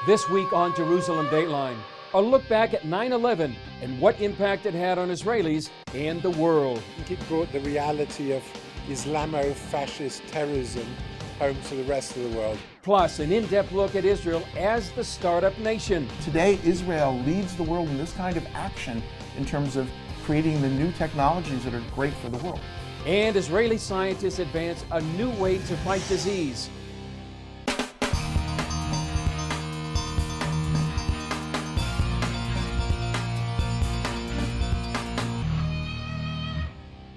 This week on Jerusalem Dateline, a look back at 9/11 and what impact it had on Israelis and the world. I think it brought the reality of Islamo-fascist terrorism home to the rest of the world. Plus, an in-depth look at Israel as the startup nation. Today, Israel leads the world in this kind of action in terms of creating the new technologies that are great for the world. And Israeli scientists advance a new way to fight disease.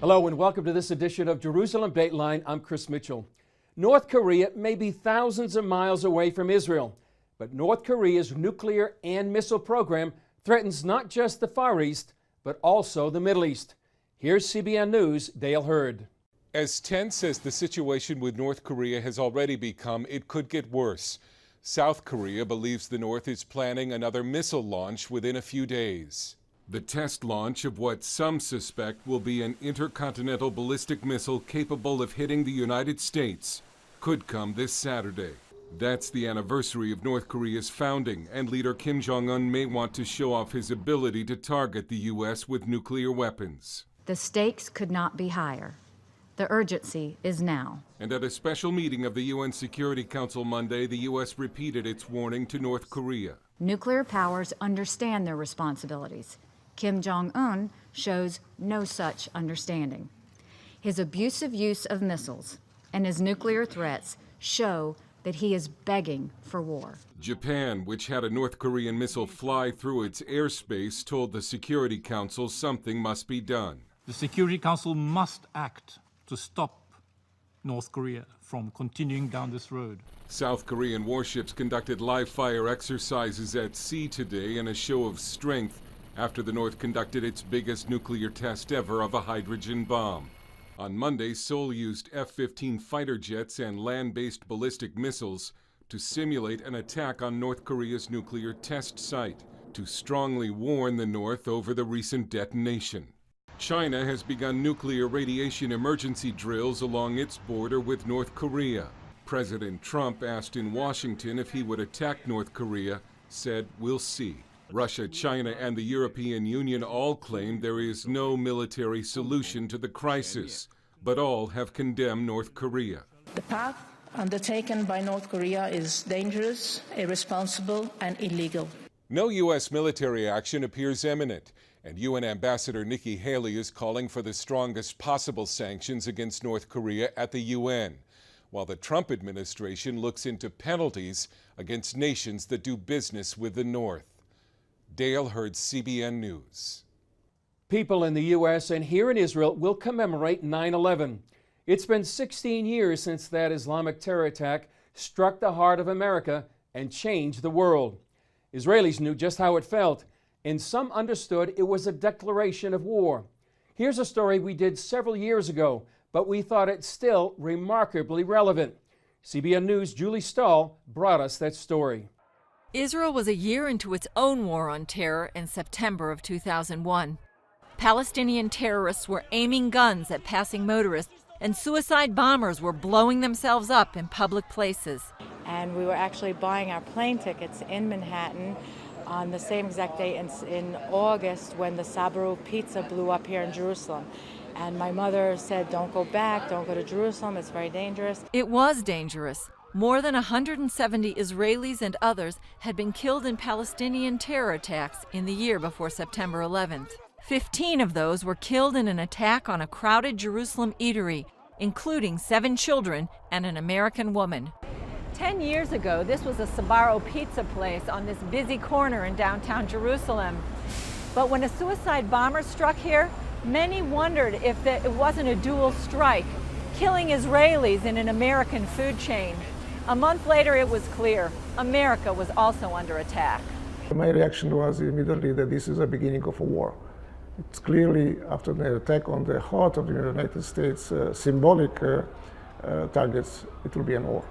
Hello and welcome to this edition of Jerusalem Dateline. I'm Chris Mitchell. North Korea may be thousands of miles away from Israel, but North Korea's nuclear and missile program threatens not just the Far East, but also the Middle East. Here's CBN News' Dale Hurd. As tense as the situation with North Korea has already become, it could get worse. South Korea believes the North is planning another missile launch within a few days. The test launch of what some suspect will be an intercontinental ballistic missile capable of hitting the United States could come this Saturday. That's the anniversary of North Korea's founding, and leader Kim Jong-un may want to show off his ability to target the U.S. with nuclear weapons. The stakes could not be higher. The urgency is now. And at a special meeting of the UN Security Council Monday, the U.S. repeated its warning to North Korea. Nuclear powers understand their responsibilities. Kim Jong-un shows no such understanding. His abusive use of missiles and his nuclear threats show that he is begging for war. Japan, which had a North Korean missile fly through its airspace, told the Security Council something must be done. The Security Council must act to stop North Korea from continuing down this road. South Korean warships conducted live-fire exercises at sea today in a show of strength after the North conducted its biggest nuclear test ever of a hydrogen bomb. On Monday, Seoul used F-15 fighter jets and land-based ballistic missiles to simulate an attack on North Korea's nuclear test site, to strongly warn the North over the recent detonation. China has begun nuclear radiation emergency drills along its border with North Korea. President Trump, asked in Washington if he would attack North Korea, said, "We'll see." Russia, China, and the European Union all claim there is no military solution to the crisis, but all have condemned North Korea. The path undertaken by North Korea is dangerous, irresponsible, and illegal. No U.S. military action appears imminent, and UN Ambassador Nikki Haley is calling for the strongest possible sanctions against North Korea at the UN, while the Trump administration looks into penalties against nations that do business with the North. Dale Hurd, CBN News. People in the U.S. and here in Israel will commemorate 9/11. It's been 16 years since that Islamic terror attack struck the heart of America and changed the world. Israelis knew just how it felt, and some understood it was a declaration of war. Here's a story we did several years ago, but we thought it still remarkably relevant. CBN News' Julie Stahl brought us that story. Israel was a year into its own war on terror in September of 2001. Palestinian terrorists were aiming guns at passing motorists, and suicide bombers were blowing themselves up in public places. And we were actually buying our plane tickets in Manhattan on the same exact day in August when the Sbarro pizza blew up here in Jerusalem. And my mother said, "Don't go back, don't go to Jerusalem, it's very dangerous." It was dangerous. More than 170 Israelis and others had been killed in Palestinian terror attacks in the year before September 11th. 15 of those were killed in an attack on a crowded Jerusalem eatery, including 7 children and an American woman. 10 years ago, this was a Sbarro pizza place on this busy corner in downtown Jerusalem. But when a suicide bomber struck here, many wondered if it wasn't a dual strike, killing Israelis in an American food chain. A month later, it was clear America was also under attack. My reaction was immediately that this is the beginning of a war. It's clearly, after the attack on the heart of the United States, symbolic targets, it will be an war.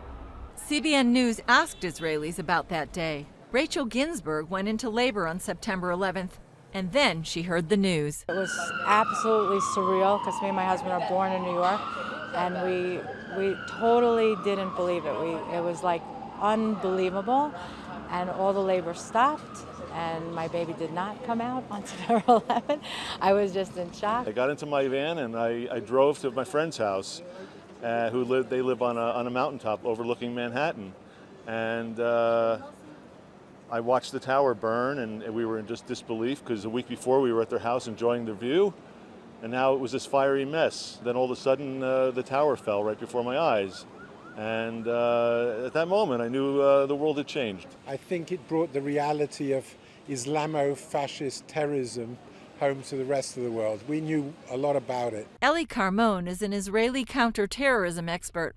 CBN News asked Israelis about that day. Rachel Ginsburg went into labor on September 11th, and then she heard the news. It was absolutely surreal because me and my husband are born in New York, and we totally didn't believe it. It was like unbelievable. And all the labor stopped, and my baby did not come out on September 11th. I was just in shock. I got into my van and I drove to my friend's house, they live on a mountaintop overlooking Manhattan. And I watched the tower burn, and we were in just disbelief because a week before we were at their house enjoying the view, and now it was this fiery mess. Then all of a sudden the tower fell right before my eyes. And at that moment, I knew the world had changed. I think it brought the reality of Islamo-fascist terrorism home to the rest of the world. We knew a lot about it. Eli Carmon is an Israeli counterterrorism expert.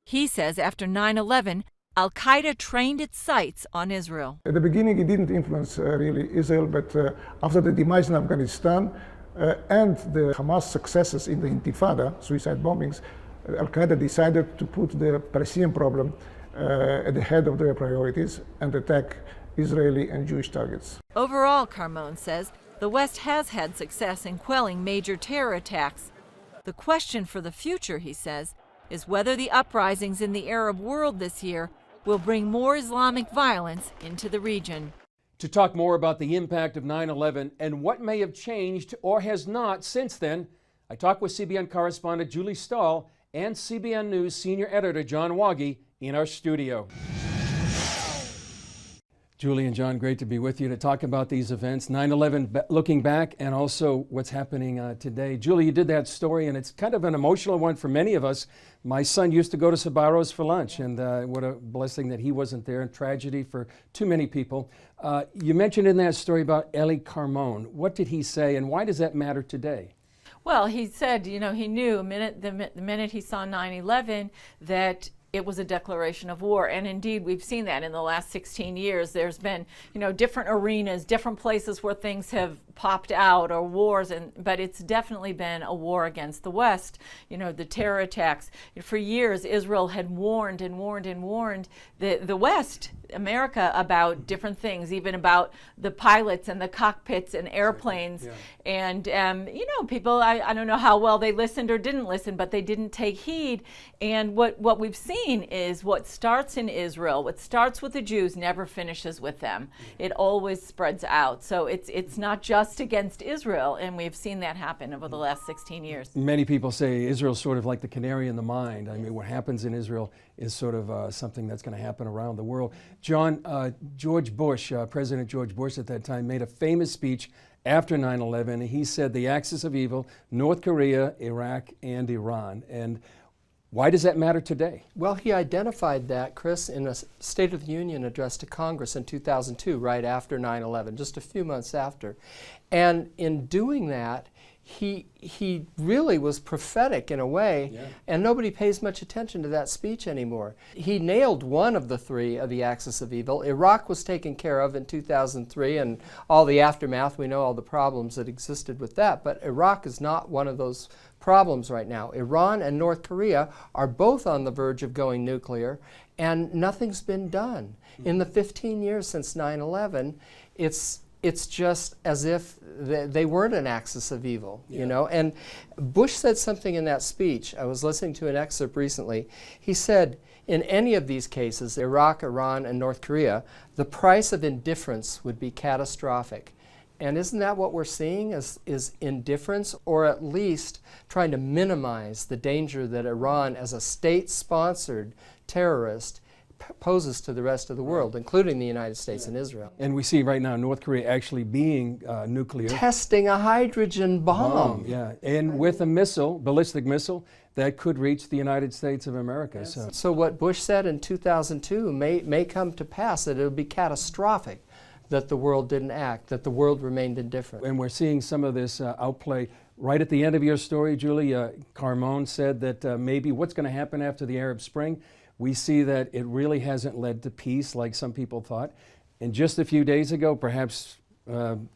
He says after 9/11, Al-Qaeda trained its sights on Israel. At the beginning, it didn't influence really Israel, but after the demise in Afghanistan and the Hamas successes in the Intifada, suicide bombings, Al-Qaeda decided to put the Palestinian problem at the head of their priorities and attack Israeli and Jewish targets. Overall, Carmon says, the West has had success in quelling major terror attacks. The question for the future, he says, is whether the uprisings in the Arab world this year will bring more Islamic violence into the region. To talk more about the impact of 9/11 and what may have changed or has not since then, I talked with CBN correspondent Julie Stahl and CBN News senior editor John Waggy in our studio. Julie and John, great to be with you to talk about these events, 9/11 looking back and also what's happening today. Julie, you did that story, and it's kind of an emotional one for many of us. My son used to go to Sbarro's for lunch, and what a blessing that he wasn't there, and tragedy for too many people. You mentioned in that story about Eli Carmon. What did he say, and why does that matter today? Well, he said, you know, he knew the minute he saw 9/11 that it was a declaration of war. And indeed, we've seen that in the last 16 years. There's been, you know, different arenas, different places where things have popped out or wars, but it's definitely been a war against the West. You know, the terror attacks. For years, Israel had warned and warned and warned the West, America, about different things, even about the pilots and the cockpits and airplanes. Yeah. And, you know, people, I don't know how well they listened or didn't listen, but they didn't take heed. And what we've seen is what starts in Israel, what starts with the Jews never finishes with them. It always spreads out. So it's not just against Israel, and we've seen that happen over the last 16 years. Many people say Israel's sort of like the canary in the mine. I mean, what happens in Israel is sort of something that's going to happen around the world. John, George Bush, President George Bush at that time, made a famous speech after 9/11. He said the axis of evil, North Korea, Iraq, and Iran. And why does that matter today? Well, he identified that, Chris, in a State of the Union address to Congress in 2002, right after 9/11, just a few months after. And in doing that, he really was prophetic in a way, and nobody pays much attention to that speech anymore. He nailed one of the three of the axis of evil. Iraq was taken care of in 2003, and all the aftermath, we know all the problems that existed with that, but Iraq is not one of those problems right now. Iran and North Korea are both on the verge of going nuclear, and nothing's been done. In the 15 years since 9/11, it's just as if they weren't an axis of evil, you know. And Bush said something in that speech. I was listening to an excerpt recently. He said, in any of these cases, Iraq, Iran, and North Korea, the price of indifference would be catastrophic. And isn't that what we're seeing is indifference, or at least trying to minimize the danger that Iran, as a state-sponsored terrorist, poses to the rest of the world, including the United States and Israel. And we see right now North Korea actually being nuclear. Testing a hydrogen bomb. Yeah, and with a missile, ballistic missile, that could reach the United States of America. Yes. So what Bush said in 2002 may come to pass, that it would be catastrophic that the world didn't act, that the world remained indifferent. And we're seeing some of this outplay. Right at the end of your story, Julie, Carmon said that maybe what's going to happen after the Arab Spring, we see that it really hasn't led to peace like some people thought. And just a few days ago, perhaps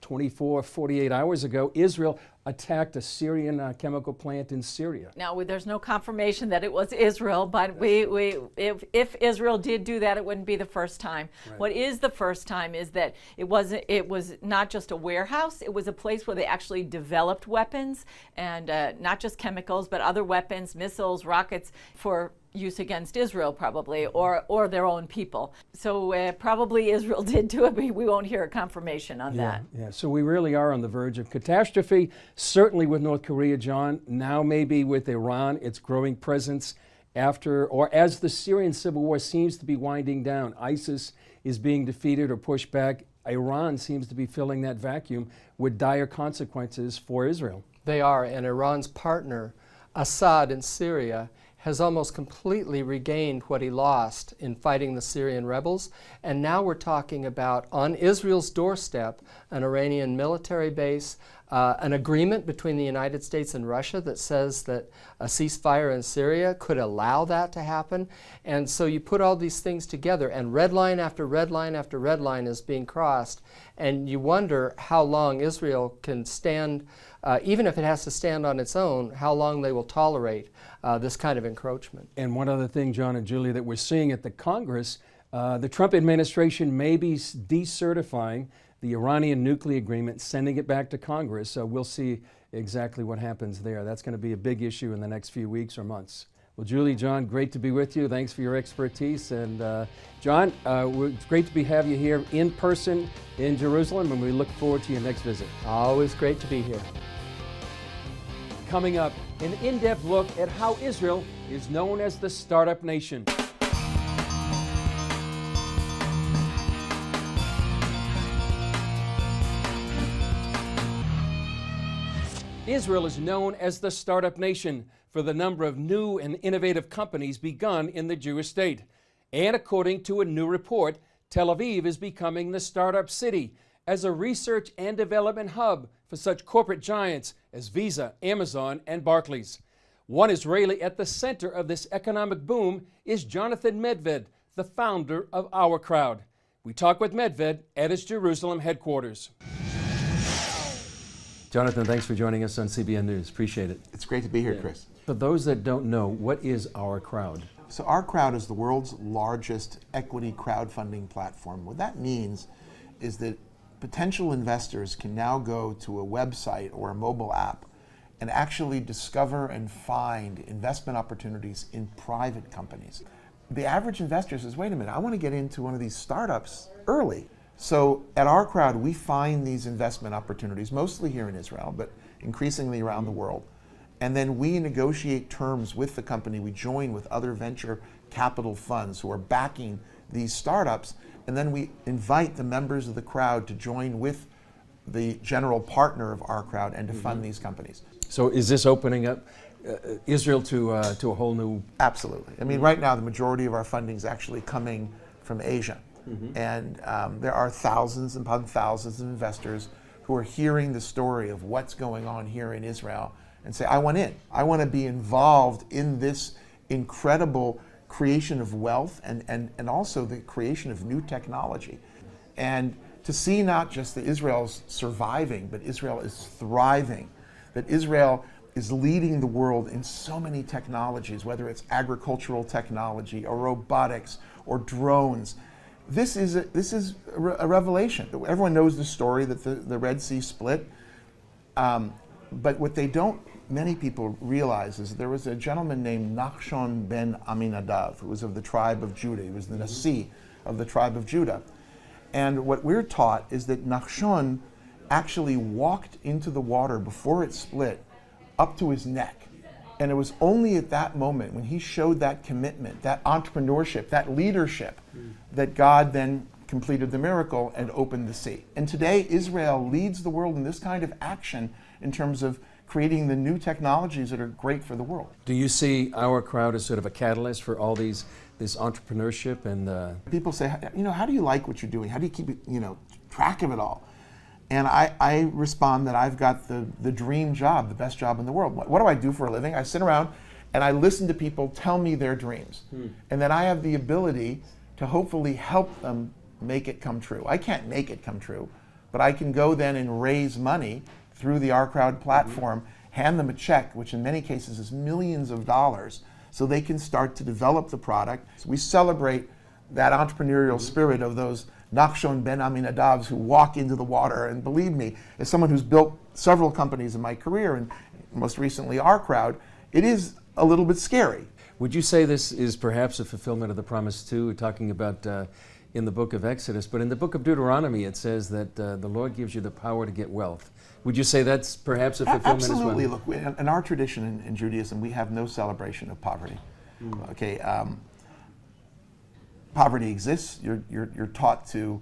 24, 48 hours ago, Israel attacked a Syrian chemical plant in Syria. Now, there's no confirmation that it was Israel, but if Israel did do that, it wouldn't be the first time. Right. What is the first time is that it was not just a warehouse, it was a place where they actually developed weapons, and not just chemicals, but other weapons, missiles, rockets, for use against Israel, probably, or their own people. So probably Israel did do it, but we won't hear a confirmation on that. Yeah, so we really are on the verge of catastrophe, certainly with North Korea, John, now maybe with Iran, its growing presence after, or as the Syrian civil war seems to be winding down. ISIS is being defeated or pushed back. Iran seems to be filling that vacuum with dire consequences for Israel. They are, and Iran's partner, Assad in Syria, has almost completely regained what he lost in fighting the Syrian rebels. And now we're talking about, on Israel's doorstep, an Iranian military base, an agreement between the United States and Russia that says that a ceasefire in Syria could allow that to happen. And so you put all these things together, and red line after red line after red line is being crossed. And you wonder how long Israel can stand, even if it has to stand on its own, how long they will tolerate this kind of encroachment. And one other thing, John and Julie, that we're seeing at the Congress, the Trump administration may be decertifying the Iranian nuclear agreement, sending it back to Congress. So we'll see exactly what happens there. That's going to be a big issue in the next few weeks or months. Well, Julie, John, great to be with you. Thanks for your expertise. And John, it's great to have you here in person in Jerusalem, and we look forward to your next visit. Always great to be here. Coming up, an in-depth look at how Israel is known as the startup nation. Israel is known as the startup nation for the number of new and innovative companies begun in the Jewish state. And according to a new report, Tel Aviv is becoming the startup city as a research and development hub for such corporate giants as Visa, Amazon, and Barclays. One Israeli at the center of this economic boom is Jonathan Medved, the founder of Our Crowd. We talk with Medved at his Jerusalem headquarters. Jonathan, thanks for joining us on CBN News. Appreciate it. It's great to be here, Chris. For those that don't know, what is Our Crowd? So Our Crowd is the world's largest equity crowdfunding platform. What that means is that potential investors can now go to a website or a mobile app and actually discover and find investment opportunities in private companies. The average investor says, wait a minute, I want to get into one of these startups early. So at Our Crowd, we find these investment opportunities, mostly here in Israel, but increasingly around the world. And then we negotiate terms with the company. We join with other venture capital funds who are backing these startups. And then we invite the members of the crowd to join with the general partner of Our Crowd and to fund these companies. So is this opening up Israel to a whole new... Absolutely. I mean, right now, the majority of our funding is actually coming from Asia. And there are thousands upon thousands of investors who are hearing the story of what's going on here in Israel and say, I want in. I want to be involved in this incredible creation of wealth and also the creation of new technology. And to see not just that Israel's surviving, but Israel is thriving, that Israel is leading the world in so many technologies, whether it's agricultural technology or robotics or drones. This is a revelation. Everyone knows the story that the Red Sea split, but what many people realize is there was a gentleman named Nachshon ben Aminadav who was of the tribe of Judah. He was the Nasi of the tribe of Judah. And what we're taught is that Nachshon actually walked into the water before it split up to his neck. And it was only at that moment when he showed that commitment, that entrepreneurship, that leadership, that God then completed the miracle and opened the sea. And today, Israel leads the world in this kind of action in terms of creating the new technologies that are great for the world. Do you see Our Crowd as sort of a catalyst for all this entrepreneurship and... People say, how do you like what you're doing? How do you keep track of it all? And I respond that I've got the dream job, the best job in the world. What do I do for a living? I sit around and I listen to people tell me their dreams. And then I have the ability to hopefully help them make it come true. I can't make it come true, but I can go then and raise money through the Our Crowd platform, hand them a check, which in many cases is millions of dollars, so they can start to develop the product. So we celebrate that entrepreneurial spirit of those Nachshon ben Aminadavs who walk into the water. And believe me, as someone who's built several companies in my career, and most recently Our Crowd, it is a little bit scary. Would you say this is perhaps a fulfillment of the promise too? We're talking about in the book of Exodus, but in the book of Deuteronomy it says that the Lord gives you the power to get wealth. Would you say that's perhaps a fulfillment Absolutely. as well? Look, in our tradition in Judaism, we have no celebration of poverty. Okay, poverty exists. You're taught to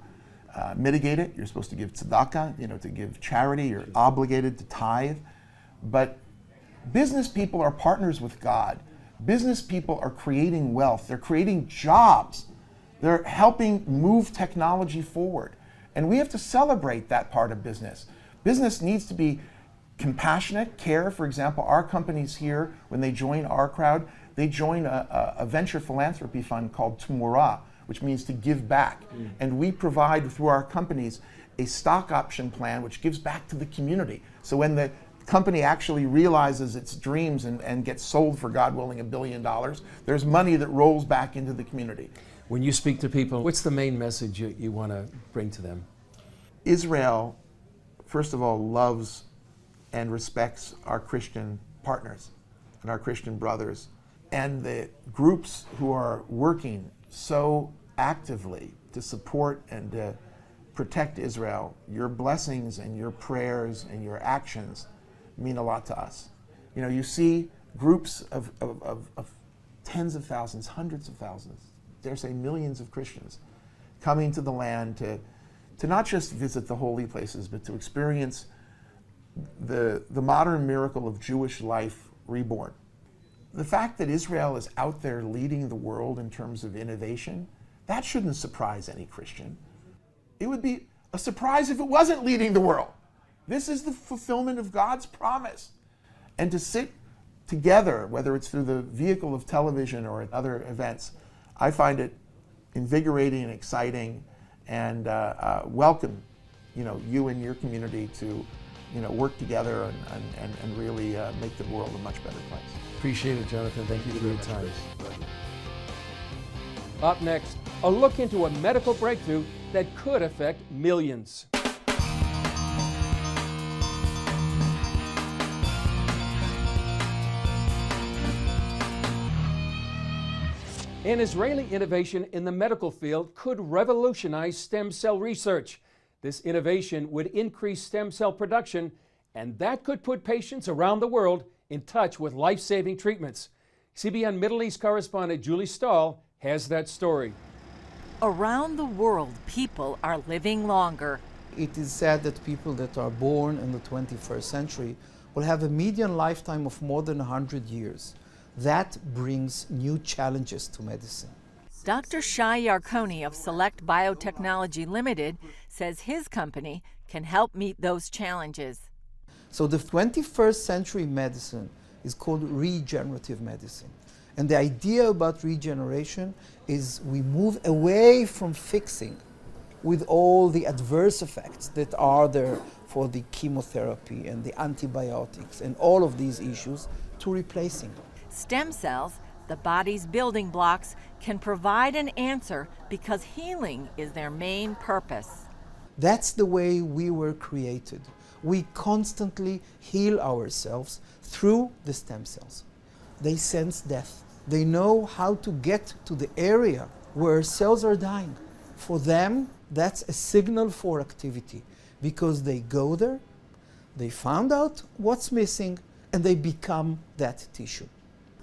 mitigate it. You're supposed to give tzedakah, to give charity. You're obligated to tithe. But business people are partners with God. Business people are creating wealth. They're creating jobs. They're helping move technology forward. And we have to celebrate that part of business. Business needs to be compassionate, care. For example, our companies here, when they join our crowd, they join a venture philanthropy fund called Tumura, which means to give back. And we provide, through our companies, a stock option plan which gives back to the community. So when the company actually realizes its dreams and gets sold for, God willing, $1 billion, there's money that rolls back into the community. When you speak to people, what's the main message you want to bring to them? Israel, first of all, loves and respects our Christian partners and our Christian brothers. And the groups who are working so actively to support and to protect Israel, your blessings and your prayers and your actions mean a lot to us. You see groups of tens of thousands, hundreds of thousands, dare say millions of Christians coming to the land to not just visit the holy places, but to experience the modern miracle of Jewish life reborn. The fact that Israel is out there leading the world in terms of innovation, that shouldn't surprise any Christian. It would be a surprise if it wasn't leading the world. This is the fulfillment of God's promise. And to sit together, whether it's through the vehicle of television or at other events, I find it invigorating and exciting, and welcome, you and your community to, work together and really make the world a much better place. Appreciate it, Jonathan. Thank you for your time. Up next, a look into a medical breakthrough that could affect millions. An Israeli innovation in the medical field could revolutionize stem cell research. This innovation would increase stem cell production, and that could put patients around the world in touch with life-saving treatments. CBN Middle East correspondent Julie Stahl has that story. Around the world, people are living longer. It is said that people that are born in the 21st century will have a median lifetime of more than 100 years. That brings new challenges to medicine. Dr. Shai Yarkoni of Select Biotechnology Limited says his company can help meet those challenges. So the 21st century medicine is called regenerative medicine. And the idea about regeneration is we move away from fixing with all the adverse effects that are there for the chemotherapy and the antibiotics and all of these issues to replacing. Stem cells, the body's building blocks, can provide an answer because healing is their main purpose. That's the way we were created. We constantly heal ourselves through the stem cells. They sense death. They know how to get to the area where cells are dying. For them, that's a signal for activity because they go there, they found out what's missing, and they become that tissue.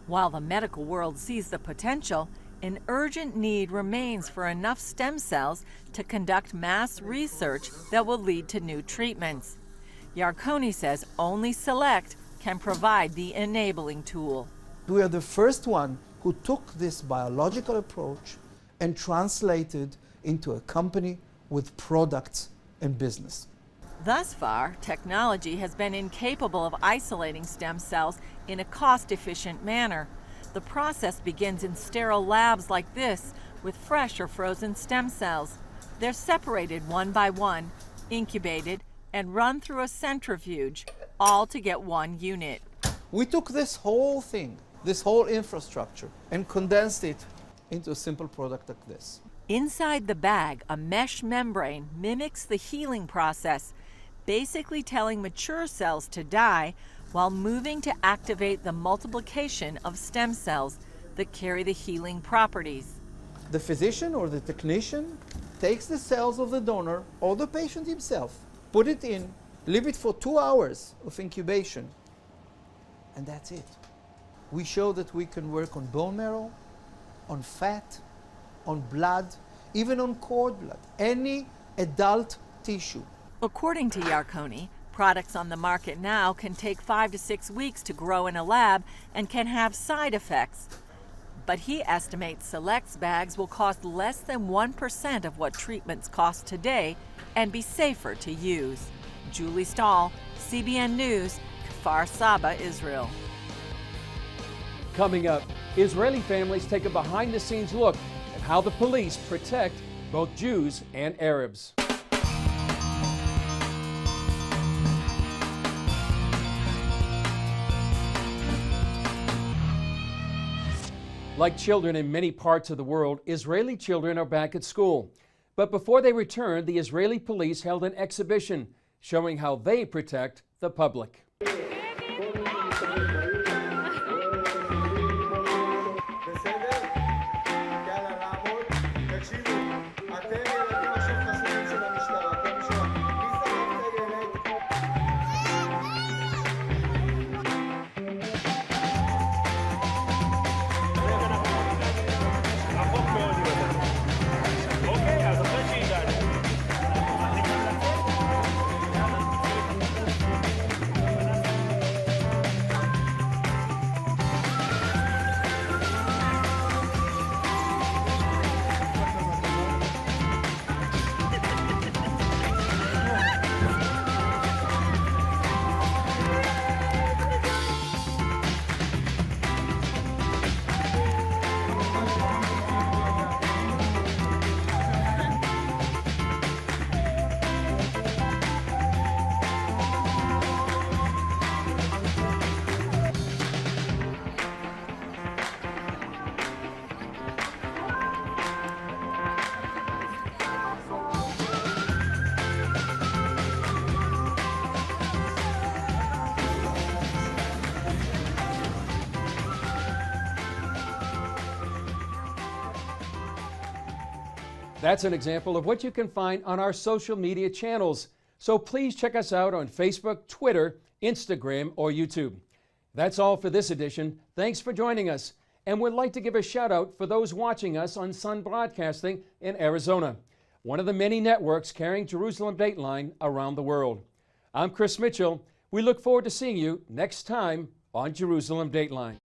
While the medical world sees the potential, an urgent need remains for enough stem cells to conduct mass research that will lead to new treatments. Yarkoni says only Select can provide the enabling tool. We are the first one who took this biological approach and translated into a company with products and business. Thus far, technology has been incapable of isolating stem cells in a cost-efficient manner. The process begins in sterile labs like this with fresh or frozen stem cells. They're separated one by one, incubated, and run through a centrifuge, all to get one unit. We took this whole thing, this whole infrastructure, and condensed it into a simple product like this. Inside the bag, a mesh membrane mimics the healing process, basically telling mature cells to die while moving to activate the multiplication of stem cells. that carry the healing properties. The physician or the technician takes the cells of the donor or the patient himself, put it in, leave it for 2 hours of incubation, and that's it. We show that we can work on bone marrow, on fat, on blood, even on cord blood, any adult tissue. According to Yarkoni, products on the market now can take 5 to 6 weeks to grow in a lab and can have side effects. But he estimates Select's bags will cost less than 1% of what treatments cost today and be safer to use. Julie Stahl, CBN News, Kfar Saba, Israel. Coming up, Israeli families take a behind-the-scenes look at how the police protect both Jews and Arabs. Like children in many parts of the world, Israeli children are back at school. But before they returned, the Israeli police held an exhibition showing how they protect the public. That's an example of what you can find on our social media channels. So please check us out on Facebook, Twitter, Instagram, or YouTube. That's all for this edition. Thanks for joining us. And we'd like to give a shout out for those watching us on Sun Broadcasting in Arizona, one of the many networks carrying Jerusalem Dateline around the world. I'm Chris Mitchell. We look forward to seeing you next time on Jerusalem Dateline.